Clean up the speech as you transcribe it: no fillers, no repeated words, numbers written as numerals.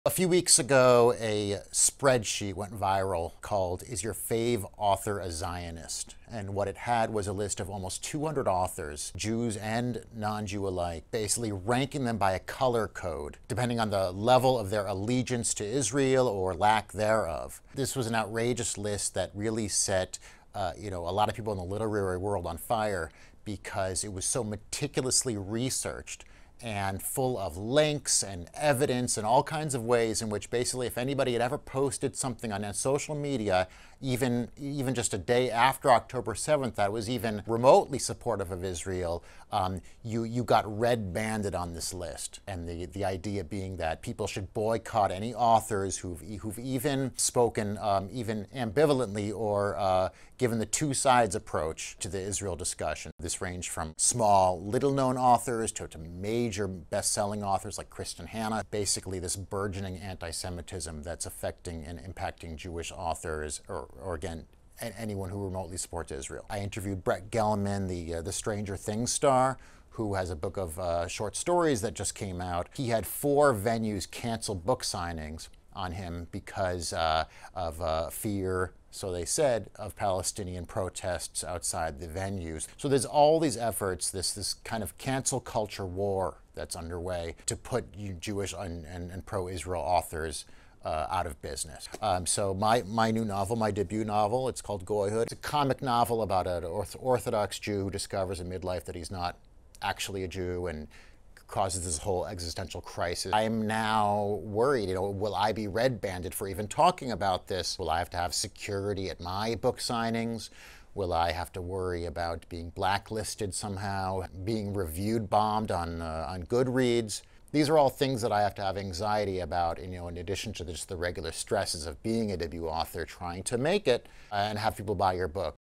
A few weeks ago, a spreadsheet went viral called "Is Your Fave Author a Zionist?" And what it had was a list of almost 200 authors, Jews and non-Jew alike, basically ranking them by a color code, depending on the level of their allegiance to Israel or lack thereof. This was an outrageous list that really set a lot of people in the literary world on fire because it was so meticulously researched and full of links and evidence and all kinds of ways in which basically if anybody had ever posted something on social media, even just a day after October 7th, that was even remotely supportive of Israel, you got red banded on this list. And the idea being that people should boycott any authors who've even spoken even ambivalently or given the two sides approach to the Israel discussion. This ranged from small, little-known authors to major best-selling authors like Kristen Hanna. Basically, this burgeoning anti-Semitism that's affecting and impacting Jewish authors, or again, anyone who remotely supports Israel. I interviewed Brett Gelman, the Stranger Things star, who has a book of short stories that just came out. He had 4 venues cancel book signings on him because of fear, so they said, of Palestinian protests outside the venues. So there's all these efforts, this kind of cancel culture war that's underway to put Jewish and pro-Israel authors out of business. So my new novel, my debut novel, it's called Goyhood. It's a comic novel about an Orthodox Jew who discovers in midlife that he's not actually a Jew and causes this whole existential crisis. I am now worried, will I be red banded for even talking about this? Will I have to have security at my book signings? Will I have to worry about being blacklisted somehow, being reviewed bombed on Goodreads? These are all things that I have to have anxiety about, in addition to just the regular stresses of being a debut author, trying to make it and have people buy your book.